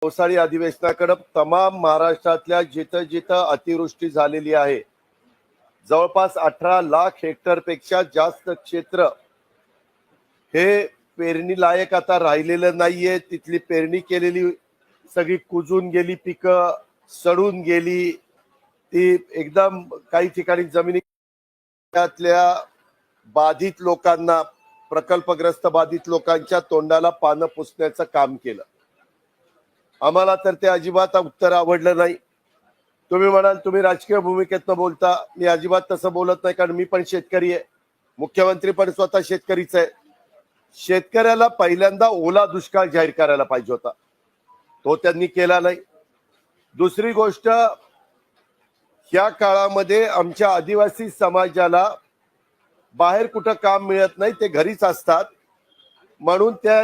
पावसाळी अधिवेशनाकडे तमाम महाराष्ट्रातल्या जिथं जिथं अतिवृष्टी झालेली आहे, जवळपास 18 लाख हेक्टर पेक्षा जास्त क्षेत्र हे पेरणी लायक आता राहिलेलं नाहीये। तिथली पेरणी केलेली सगळी कुजून गेली, पिकं सडून गेली, ती एकदम काही ठिकाणी जमिनीतल्या बाधित लोकांना, प्रकल्पग्रस्त बाधित लोकांच्या तोंडाला पानं पुसण्याचं काम केलं। आम्हाला तर ते अजिबात उत्तर आवडलं नाही। तुम्ही म्हणाल तुम्ही राजकीय भूमिकेतनं बोलता, मी अजिबात तसं बोलत नाही, कारण मी पण शेतकरी आहे, मुख्यमंत्री पण स्वतः शेतकरीच आहे। शेतकऱ्याला पहिल्यांदा ओला दुष्काळ जाहीर करायला पाहिजे होता, तो त्यांनी केला नाही। दुसरी गोष्ट, या काळामध्ये आमच्या आदिवासी समाजाला बाहेर कुठं काम मिळत नाही, ते घरीच असतात, म्हणून त्या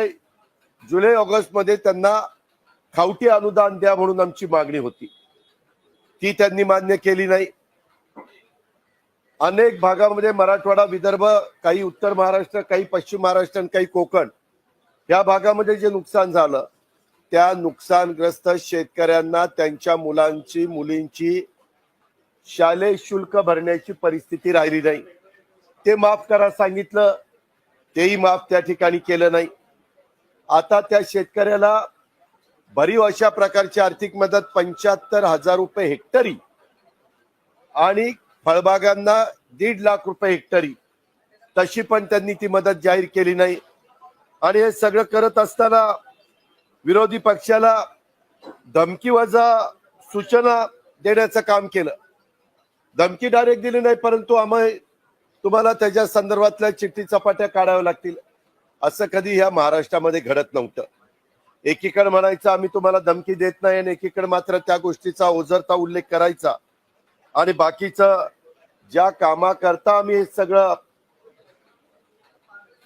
जुलै ऑगस्ट मध्ये त्यांना खावटी अनुदान द्या म्हणून आमची मागणी होती, ती त्यांनी मान्य केली नाही। अनेक भागामध्ये मराठवाडा, विदर्भ, काही उत्तर महाराष्ट्र, काही पश्चिम महाराष्ट्र, काही कोकण या भागामध्ये जे नुकसान झालं, त्या नुकसानग्रस्त शेतकऱ्यांना त्यांच्या मुलांची, मुलींची शालेय शुल्क भरण्याची परिस्थिती राहिली नाही। ते माफ करा सांगितलं, तेही माफ त्या ठिकाणी केलं नाही। आता त्या शेतकऱ्याला भरीव अशा प्रकारची आर्थिक मदत 75,000 रुपये हेक्टरी आणि फळबागांना 1.5 लाख रुपये हेक्टरी, तशी पण त्यांनी ती मदत जाहीर केली नाही। आणि हे सगळं करत असताना विरोधी पक्षाला धमकीवजा सूचना देण्याचं काम केलं। धमकी डायरेक्ट दिली नाही, परंतु आम्ही तुम्हाला त्याच्या संदर्भातल्या चिठ्ठी चपाट्या काढाव्या लागतील, असं कधी या महाराष्ट्रामध्ये घडत नव्हतं। एकीकडे म्हणायचं आम्ही तुम्हाला धमकी देत नाही, आणि एकीकडे मात्र त्या गोष्टीचा ओझरता उल्लेख करायचा, आणि बाकीचं ज्या कामाकरता आम्ही हे सगळं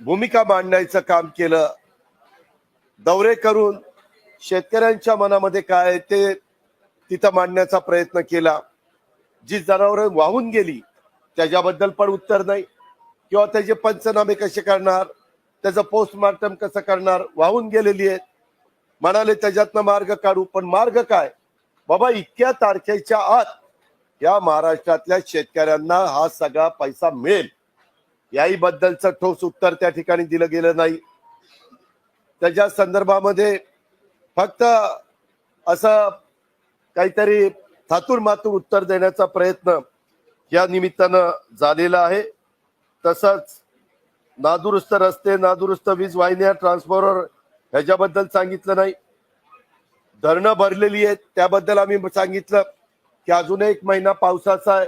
भूमिका मांडण्याचं काम केलं, दौरे करून शेतकऱ्यांच्या मनामध्ये काय आहे ते तिथं मांडण्याचा प्रयत्न केला। जी जनावरं वाहून गेली त्याच्याबद्दल पण उत्तर नाही, किंवा त्याचे पंचनामे कसे करणार, त्याचं पोस्टमार्टम कसं करणार। वाहून गेलेली आहेत, म्हणाले त्याच्यातनं मार्ग काढू, पण मार्ग काय बाबा? इतक्या तारखेच्या आत या महाराष्ट्रातल्या शेतकऱ्यांना हा सगळा पैसा मिळेल याही बद्दलचं ठोस उत्तर त्या ठिकाणी दिलं गेलं नाही। त्याच्या संदर्भामध्ये फक्त असं काहीतरी थातूर मातूर उत्तर देण्याचा प्रयत्न या निमित्तानं झालेला आहे। तसंच नादुरुस्त रस्ते, नादुरुस्त वीज वाहिन्या, ट्रान्सफॉर्मर ह्याच्याबद्दल सांगितलं नाही। धरणं भरलेली आहेत त्याबद्दल आम्ही सांगितलं की अजून 1 महिना पावसाचा आहे,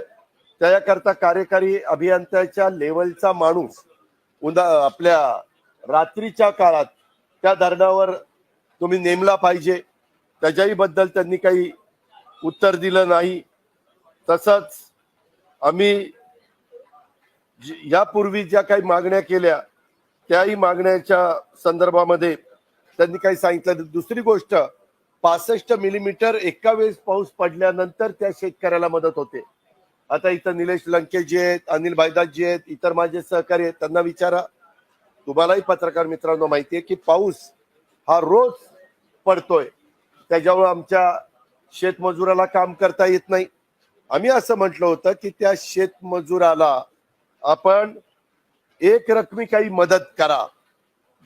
त्याकरता कार्यकारी अभियंत्याच्या लेवलचा माणूस आपल्या रात्रीच्या काळात त्या धरणावर तुम्ही नेमला पाहिजे, त्याच्याही बद्दल त्यांनी काही उत्तर दिलं नाही। तसंच आम्ही यापूर्वी ज्या काही मागण्या केल्या त्याही मागण्याच्या संदर्भामध्ये त्यांनी काही सांगितलं। दुसरी गोष्ट, 65 मिलीमीटर एका वेळेस पाऊस पडल्यानंतर त्या शेतकऱ्याला मदत होते। आता इथं निलेश लंके जे आहेत, अनिल भाईदास जे आहेत, इतर माझे सहकारी आहेत, त्यांना विचारा, तुम्हालाही पत्रकार मित्रांनो माहिती आहे की पाऊस हा रोज पडतोय, त्याच्यामुळे आमच्या शेतमजुराला काम करता येत नाही। आम्ही असं म्हटलं होतं की त्या शेतमजुराला आपण एक रकमी काही मदत करा,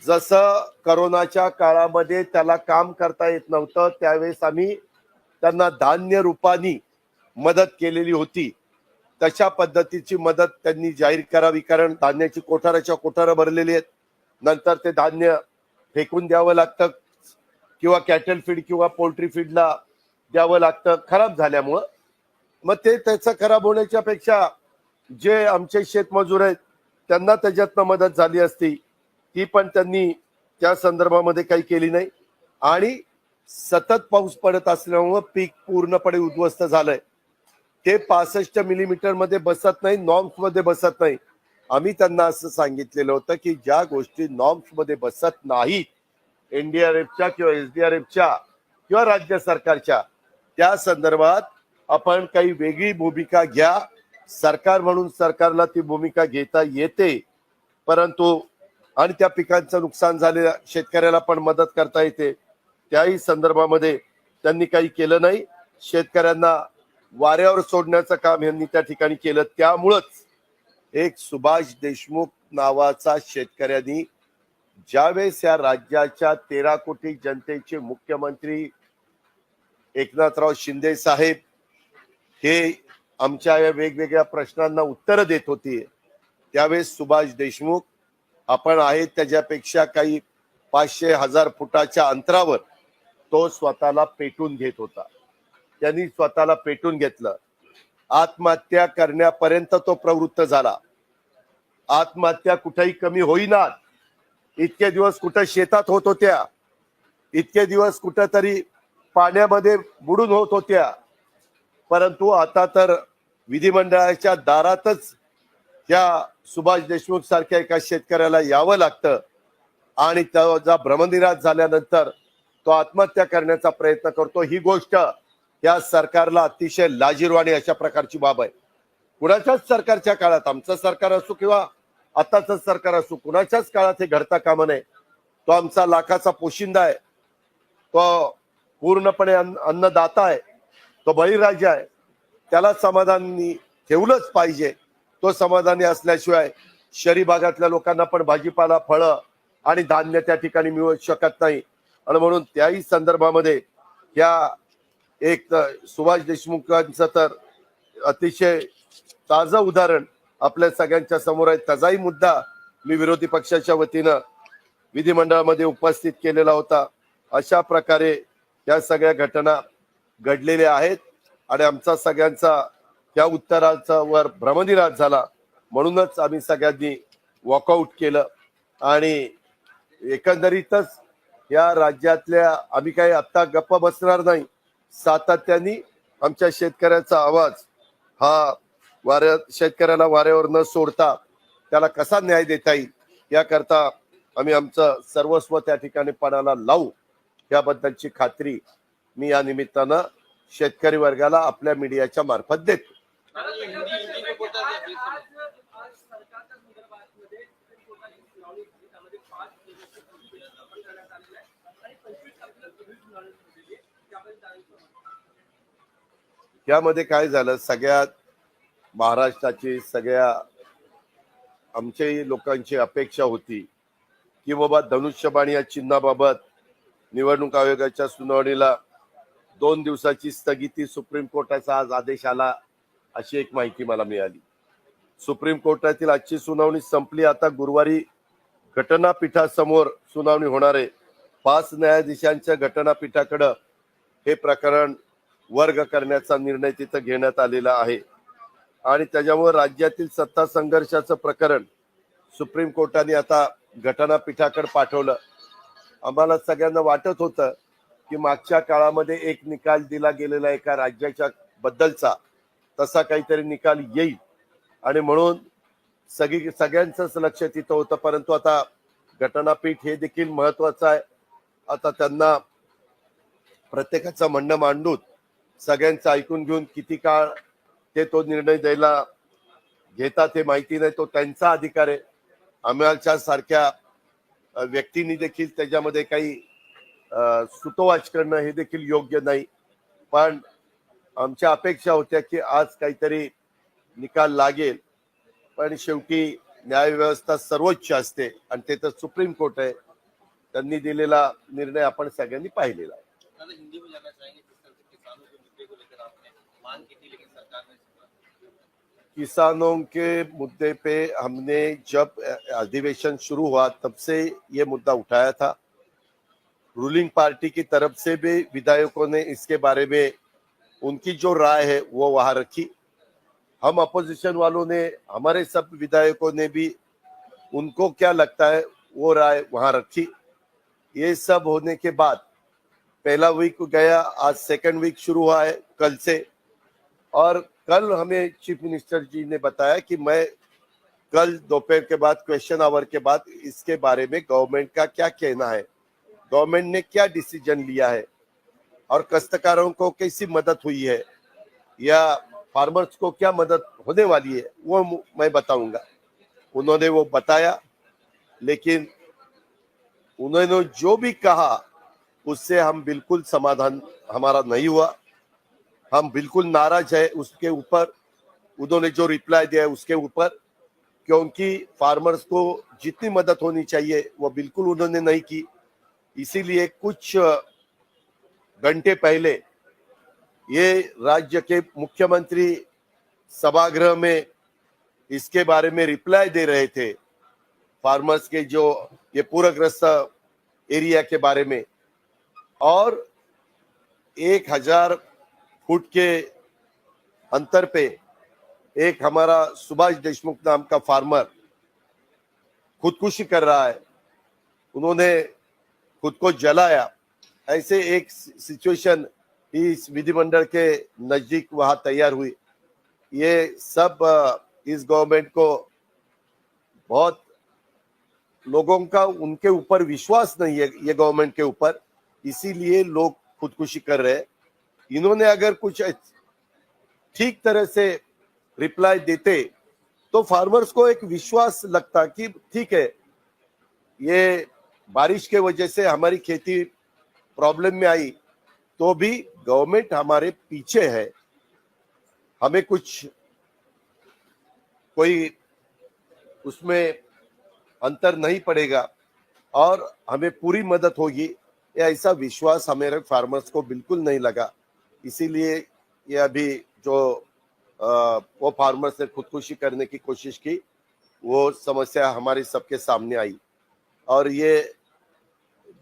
जसं करोनाच्या काळामध्ये त्याला काम करता येत नव्हतं त्यावेळेस आम्ही त्यांना धान्य रूपाने मदत केलेली होती, तशा पद्धतीची मदत त्यांनी जाहीर करावी। कारण धान्याची कोठाराच्या कोठारं भरलेली आहेत, नंतर ते धान्य फेकून द्यावं लागतं किंवा कॅटल फीड किंवा पोल्ट्री फीडला द्यावं लागतं खराब झाल्यामुळं। मग ते त्याचं खराब होण्याच्या पेक्षा जे आमचे शेतमजूर आहेत त्यांना त्याच्यातनं मदत झाली असती, ती पण त्यांनी त्या संदर्भामध्ये काही केली नाही। आणि सतत पाऊस पडत असल्यामुळं पीक पूर्णपणे उद्ध्वस्त झालंय, ते 65 मिलीमीटर मध्ये बसत नाही, नॉर्म्स मध्ये बसत नाही। आम्ही त्यांना असं सांगितलेलं होतं की ज्या गोष्टी नॉर्म्स मध्ये बसत नाहीत, एनडीआरएफच्या किंवा एसडीआरएफच्या किंवा राज्य सरकारच्या, त्या संदर्भात आपण काही वेगळी भूमिका घ्या। सरकार म्हणून सरकारला ती भूमिका घेता येते, परंतु आणि त्या पिकांचं नुकसान झालेल्या शेतकऱ्याला पण मदत करता येते, त्याही संदर्भामध्ये त्यांनी काही केलं नाही. शेतकऱ्यांना वाऱ्यावर सोडण्याचं काम यांनी त्या ठिकाणी केलं. त्यामुळंच एक सुभाष देशमुख नावाचा शेतकऱ्यांनी ज्यावेळेस या राज्याच्या 13 कोटी जनतेचे मुख्यमंत्री एकनाथराव शिंदे साहेब हे आमच्या या वेगवेगळ्या प्रश्नांना उत्तर देत होते, त्यावेळेस सुभाष देशमुख आपण आहेत त्याच्यापेक्षा काही 500-1000 फुटाच्या अंतरावर तो स्वतःला पेटून घेत होता. त्यांनी स्वतःला पेटून घेतलं. आत्महत्या करण्यापर्यंत तो प्रवृत्त झाला. आत्महत्या कुठेही कमी होईनात. इतके दिवस कुठं शेतात होत होत्या, इतके दिवस कुठंतरी पाण्यामध्ये बुडून होत होत्या, परंतु आता तर विधिमंडळाच्या दारातच त्या सुभाष देशमुख सारख्या एका शेतकऱ्याला यावं लागतं आणि त्याचा भ्रमनिराश झाल्यानंतर तो आत्महत्या करण्याचा प्रयत्न करतो. ही गोष्ट या सरकारला अतिशय लाजिरवाणी अशा प्रकारची बाब आहे. कुणाच्याच सरकारच्या काळात, आमचं सरकार असो किंवा आताच सरकार असो, कुणाच्याच काळात हे घडता कामा नये. तो आमचा लाखाचा पोशिंदा आहे, तो पूर्णपणे अन्नदाता आहे, तो बळीराजा आहे. त्याला समाधानी ठेवलंच पाहिजे. तो समाधानी असल्याशिवाय शहरी भागातल्या लोकांना पण भाजीपाला, फळं आणि धान्य त्या ठिकाणी मिळू शकत नाही. आणि म्हणून त्याही संदर्भामध्ये या एक सुभाष देशमुखांचं तर अतिशय ताजं उदाहरण आपल्या सगळ्यांच्या समोर आहे. त्याचाही मुद्दा मी विरोधी पक्षाच्या वतीनं विधिमंडळामध्ये उपस्थित केलेला होता. अशा प्रकारे या सगळ्या घटना घडलेल्या आहेत आणि आमचा सगळ्यांचा त्या उत्तराचा वर भ्रमनिराश झाला. म्हणूनच आम्ही सगळ्यांनी वॉकआउट केलं आणि एकंदरीतच या राज्यातल्या आम्ही काही आत्ता गप्प बसणार नाही. सातत्याने आमच्या शेतकऱ्याचा आवाज हा शेतकऱ्याला वाऱ्यावर न सोडता त्याला कसा न्याय देता येईल याकरता आम्ही आमचं सर्वस्व त्या ठिकाणी पणाला लावू, याबद्दलची खात्री मी या निमित्तानं शेतकरी वर्गाला आपल्या मीडियाच्या मार्फत देतो. यामध्ये काय झालं, सगळ्या महाराष्ट्राची सगळ्या आमच्याही लोकांची अपेक्षा होती की बाबा धनुष्यबाण या चिन्हाबाबत निवडणूक आयोगाच्या सुनावणीला 2 दिवसाची स्थगिती सुप्रीम कोर्टाचा आज आदेश आला अशी एक माहिती मला मिळाली. सुप्रीम कोर्टातील आजची सुनावणी संपली. आता गुरुवारी घटनापीठासमोर सुनावणी होणार आहे. 5 न्यायाधीशांच्या घटनापीठाकडे हे प्रकरण वर्ग करण्याचा निर्णय तिथं घेण्यात आलेला आहे आणि त्याच्यामुळे राज्यातील सत्ता संघर्षाचं प्रकरण सुप्रीम कोर्टाने आता घटनापीठाकडे पाठवलं. आम्हाला सगळ्यांना वाटत होतं की मागच्या काळामध्ये एक निकाल दिला गेलेला एका राज्याच्या बद्दलचा तसा काहीतरी निकाल येईल आणि म्हणून सगळ्यांचंच लक्ष तिथं होतं. परंतु आता घटनापीठ हे देखील महत्वाचं आहे. आता त्यांना प्रत्येकाचं म्हणणं मांडून सगळ्यांचं ऐकून घेऊन किती काळ ते तो निर्णय द्यायला घेतात हे माहिती नाही, तो त्यांचा अधिकार आहे. आम्हाला सारख्या व्यक्तींनी देखील त्याच्यामध्ये काही सुतोवाच करणं हे देखील योग्य नाही. पण आमच्या अपेक्षा होत्या की आज काहीतरी निकाल लागेल, पण शेवटी न्यायव्यवस्था सर्वोच्च असते आणि ते तर सुप्रीम कोर्ट आहे. त्यांनी दिलेला निर्णय आपण सगळ्यांनी पाहिलेला आहे. किसानों के मुद्दे पे हमने जब अधिवेशन शुरू हुआ तब से ये मुद्दा उठाया था. रूलिंग पार्टी की तरफ से भी विधायकों ने इसके बारे में उनकी जो राय है वो वहां रखी. हम अपोजिशन वालों ने, हमारे सब विधायकों ने भी उनको क्या लगता है वो राय वहां रखी. ये सब होने के बाद पहला वीक गया, आज सेकंड वीक शुरू हुआ है कल से. और कल हमें चीफ मिनिस्टर जी ने बताया कि मैं कल दोपहर के बाद क्वेश्चन आवर के बाद इसके बारे में गवर्नमेंट का क्या कहना है, गवर्नमेंट ने क्या डिसीजन लिया है और काश्तकारों को कैसी मदद हुई है या फार्मर्स को क्या मदद होने वाली है वो मैं बताऊंगा. उन्होंने वो बताया, लेकिन उन्होंने जो भी कहा उससे हम बिल्कुल समाधान हमारा नहीं हुआ। हम बिल्कुल नाराज है उसके ऊपर, उन्होंने जो रिप्लाई दिया है उसके ऊपर, क्योंकि फार्मर्स को जितनी मदद होनी चाहिए वो बिल्कुल उन्होंने नहीं की। इसीलिए कुछ घंटे पहले ये राज्य के मुख्यमंत्री सभागृह में इसके बारे में रिप्लाई दे रहे थे, फार्मर्स के जो ये पूरग्रस्त एरिया के बारे में। और 1000 फुट के अंतर पे एक हमारा सुभाष देशमुख नाम का फार्मर खुदकुशी कर रहा है, उन्होंने खुद को जलाया। ऐसे एक सिचुएशन इस विधिमंडल के नजदीक वहां तैयार हुई। ये सब इस गवर्नमेंट को, बहुत लोगों का उनके ऊपर विश्वास नहीं है ये गवर्नमेंट के ऊपर, इसीलिए लोग खुदकुशी कर रहे हैं। इन्होंने अगर कुछ ठीक तरह से रिप्लाई देते तो फार्मर्स को एक विश्वास लगता कि ठीक है, ये बारिश के वजह से हमारी खेती प्रॉब्लम में आई तो भी गवर्नमेंट हमारे पीछे है, हमें कुछ कोई उसमें अंतर नहीं पड़ेगा और हमें पूरी मदद होगी, ये ऐसा विश्वास हमारे फार्मर्स को बिल्कुल नहीं लगा। इसीलिए ये अभी जो वो फार्मर्स ने खुदकुशी करने की कोशिश की, वो समस्या हमारी सबके सामने आई और ये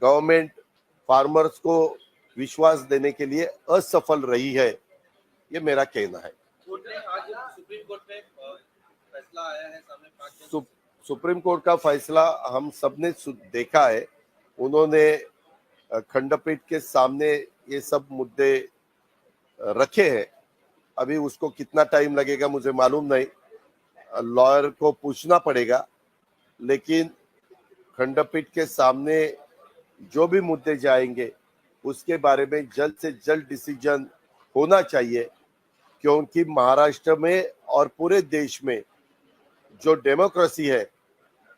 गवर्नमेंट फार्मर्स को विश्वास देने के लिए असफल रही है, ये मेरा कहना है। सुप्रीम कोर्ट में फैसला आया है सामने सुप्रीम कोर्ट का फैसला हम सबने देखा है। उन्होंने खंडपीठ के सामने ये सब मुद्दे रखे हैं। अभी उसको कितना टाइम लगेगा मुझे मालूम नहीं, लॉयर को पूछना पड़ेगा, लेकिन खंडपीठ के सामने जो भी मुद्दे जाएंगे उसके बारे में जल्द से जल्द डिसीजन होना चाहिए, क्योंकि महाराष्ट्र में और पूरे देश में जो डेमोक्रेसी है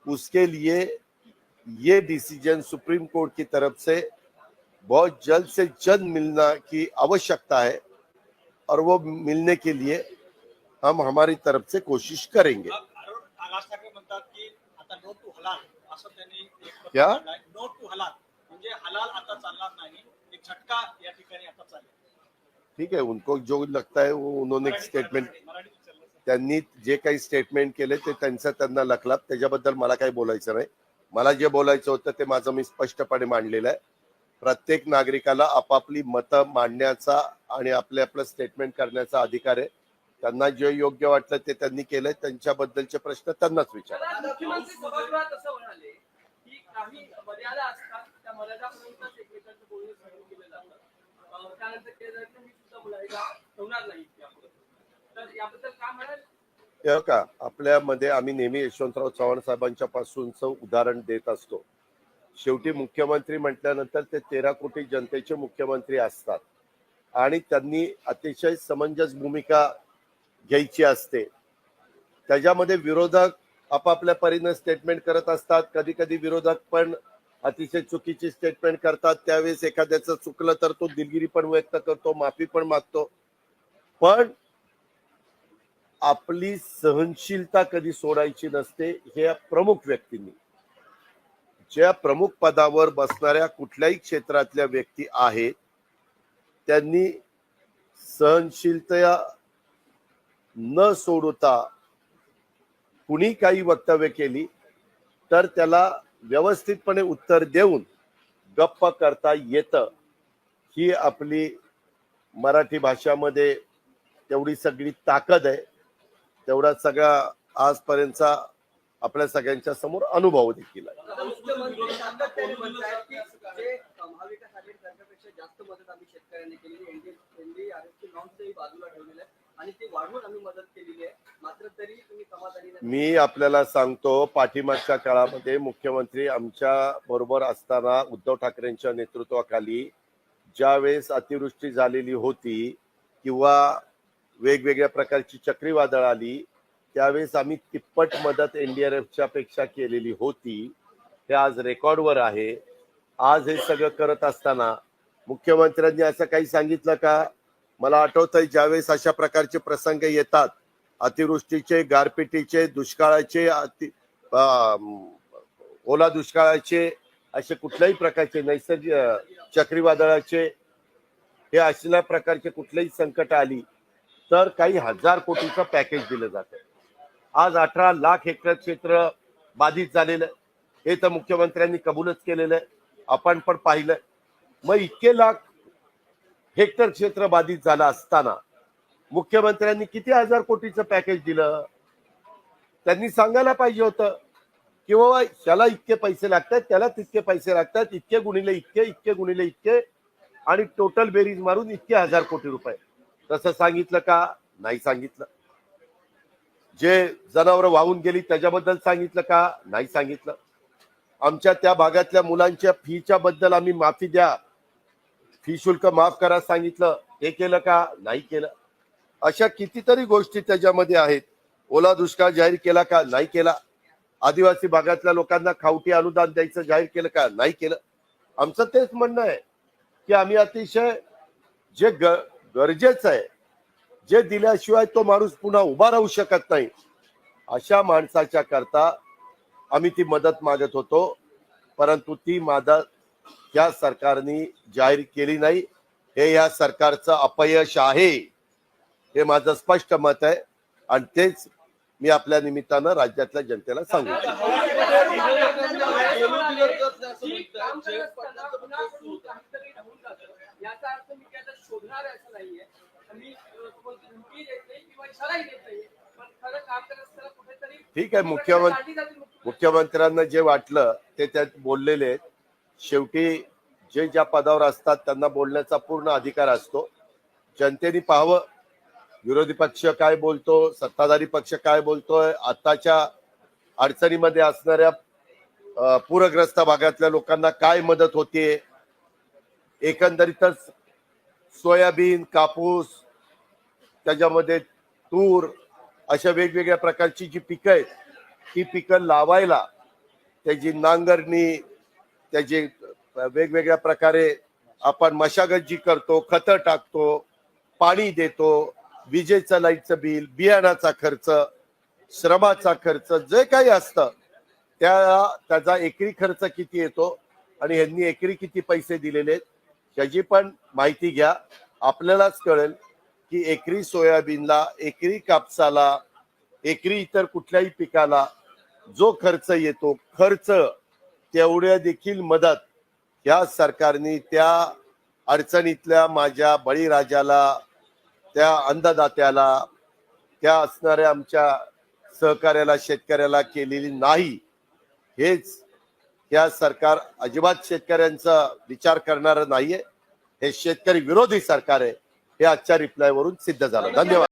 उसके लिए ये डिसीजन सुप्रीम कोर्ट की तरफ से बहुत जल्द से जल्द मिलना की आवश्यकता है और वो मिलने के लिए हम हमारी तरफ से कोशिश करेंगे। राज ठाकरे म्हणतात की आता नो टू हलाल असं त्यांनी एक क्या नो टू हलाल म्हणजे हलाल आता चालणार नाही, एक झटका या ठिकाणी आता चालेल। ठीक है, उनको जो लगता है वो उन्होंने स्टेटमेंट, त्यांनी जे काही स्टेटमेंट केले ते त्यांना लखला, त्याच्याबद्दल मला काही बोलायचं नाही। मला जे बोलायचं होतं ते माझं मी स्पष्टपणे मांडलेलं आहे। प्रत्येक नागरिकाला आपापली मतं मांडण्याचा आणि आपले आपलं स्टेटमेंट करण्याचा अधिकार आहे। त्यांना जे योग्य वाटलं ते त्यांनी केलंय, त्यांच्याबद्दलचे प्रश्न त्यांनाच विचारा। मुख्यमंत्री सभागृहात असं म्हणाले की काही मर्यादा असतात, त्या मर्यादापर्यंतच एकमेकांचं बोलणं सहन केलं जातं, त्यानंतर केलं तर मी सुद्धा बोलायला ठेवणार नाही यापुढे, तर याबद्दल काय म्हणाल? का आपल्यामध्ये आम्ही नेहमी यशवंतराव चव्हाण साहेबांच्या पासूनचं उदाहरण देत असतो। शेवटी मुख्यमंत्री म्हटल्यानंतर ते 13 कोटी जनतेचे मुख्यमंत्री असतात आणि त्यांनी अतिशय समंजस भूमिका घ्यायची असते। त्याच्यामध्ये विरोधक आपापल्या परीने स्टेटमेंट करत असतात, कधी कधी विरोधक पण अतिशय चुकीची स्टेटमेंट करतात, त्यावेळेस एखाद्याचं चुकलं तर तो दिलगिरी पण व्यक्त करतो, माफी पण मागतो, पण आपली सहनशीलता कधी सोडायची नसते। हे प्रमुख व्यक्तींनी, ज्या प्रमुख पदावर बसणाऱ्या कुठल्याही क्षेत्रातल्या व्यक्ती आहेत त्यांनी सहनशीलता न सोडता कुणी काही वक्तव्य केली तर त्याला व्यवस्थितपणे उत्तर देऊन गप्प करता येतं। ही आपली मराठी भाषामध्ये तेवढी सगळी ताकद आहे, तेवढा सगळा आजपर्यंतचा आपल्या सगळ्यांच्या समोर अनुभव देखील आहे। मुख्यमंत्री सातत्याने म्हणतात की जे महाविकास आघाडी सरकारपेक्षा जास्त मदत आम्ही शेतकऱ्यांनी केलेली, एनडीआरएफची नॉर्म्सही बाजूला ठेवलेल्या आणि ते वाढवून आम्ही मदत केलेली आहे, मात्र तरी तुम्ही समाधानी नाही। मी आपल्याला सांगतो, पाठीमागच्या काळामध्ये मुख्यमंत्री आमच्या बरोबर असताना उद्धव ठाकरेंच्या नेतृत्वाखाली ज्यावेळेस अतिवृष्टी झालेली होती किंवा वेगवेगळ्या प्रकारची चक्रीवादळ आली, त्यावेळेस आम्ही तिप्पट मदत एनडीआरएफच्या पेक्षा केलेली होती। हे आज रेकॉर्डवर आहे आज हे सगळं करत असताना मुख्यमंत्र्यांनी असं काही सांगितलं का? मला आठवतंय ज्यावेळेस अशा प्रकारचे प्रसंग येतात, अतिवृष्टीचे, गारपिटीचे, दुष्काळाचे, ओला दुष्काळाचे, असे कुठल्याही प्रकारचे नैसर्गिक चक्रीवादळाचे, हे असल्या प्रकारचे कुठलेही संकट आली तर काही हजार कोटीचं पॅकेज दिलं जातं. आज 18 लाख हेक्टर क्षेत्र बाधित झालेलं हे तर मुख्यमंत्र्यांनी कबूलच केलेलं आहे, आपण पण पाहिलं. मग इतके लाख हेक्टर क्षेत्र बाधित झालं असताना मुख्यमंत्र्यांनी किती हजार कोटीचं पॅकेज दिलं? त्यांनी सांगायला पाहिजे होतं की बाबा त्याला इतके पैसे लागतात, त्याला तितके पैसे लागतात, इतके गुणिले इतके, इतके गुणिले इतके, आणि टोटल बेरीज मारून इतके हजार कोटी रुपये. तसं सांगितलं का? नाही सांगितलं. जे जनावरं वाहून गेली त्याच्याबद्दल सांगितलं का? नाही सांगितलं. आमच्या त्या भागातल्या मुलांच्या फीच्या बद्दल आम्ही माफी द्या, फी शुल्क माफ करा सांगितलं, हे केलं का? नाही केलं. अशा कितीतरी गोष्टी त्याच्यामध्ये आहेत. ओला दुष्काळ जाहीर केला का? नाही केला. आदिवासी भागातल्या लोकांना खावटी अनुदान द्यायचं जाहीर केलं का? नाही केलं. आमचं तेच म्हणणं आहे की आम्ही अतिशय जे गरजेचं आहे, जे दिल्याशिवाय तो माणूस पुन्हा उभा राहू शकत नाही, अशा माणसाच्या करता आम्ही ती मदत मागत होतो. परंतु ती मदत या सरकारने जाहीर केली नाही. हे या सरकारचं अपयश आहे, हे माझं स्पष्ट मत आहे. आणि तेच मी आपल्या निमित्तानं राज्यातल्या जनतेला सांगू इच्छितो. याचा अर्थ मी त्याला शोधणार आहे असं नाहीये. मी धमकी देत नाही किंवा इशाराही देत नाहीये, पण खरं काम करत असताना कुठेतरी ठीक आहे. मुख्यमंत्र्यांना जे वाटलं ते त्यात बोललेले आहेत. शेवटी जे ज्या पदावर असतात त्यांना बोलण्याचा पूर्ण अधिकार असतो. जनतेने पाहावं विरोधी पक्ष काय बोलतो, सत्ताधारी पक्ष काय बोलतोय, आताच्या अडचणीमध्ये असणाऱ्या पूरग्रस्त भागातल्या लोकांना काय मदत होते. एकंदरीतच सोयाबीन, कापूस, त्याच्यामध्ये तूर, अशा वेगवेगळ्या प्रकारची जी पिकं आहेत ती पिकं लावायला त्याची नांगरणी, त्याची वेगवेगळ्या प्रकारे आपण मशागत जी करतो, खतं टाकतो, पाणी देतो, विजेचं लाईटचं बिल, बियाणाचा खर्च, श्रमाचा खर्च, जे काही असतं त्याचा एकरी खर्च किती येतो आणि ह्यांनी एकरी किती पैसे दिलेले आहेत त्याची पण माहिती घ्या. आपल्यालाच कळेल की एकरी सोयाबीनला, एकरी कापसाला, एकरी इतर कुठल्याही पिकाला जो खर्च येतो, खर्च तेवढ्या देखील मदत या सरकारने त्या अडचणीतल्या माझ्या बळीराजाला, त्या अन्नदात्याला, त्या असणाऱ्या आमच्या सहकार्याला, शेतकऱ्याला केलेली नाही. हेच या सरकार अजिबात शेतकऱ्यांचा विचार करणारं नाहीये. हे शेतकरी विरोधी सरकार आहे, हे आजच्या रिप्लाय वरून सिद्ध झालं. धन्यवाद.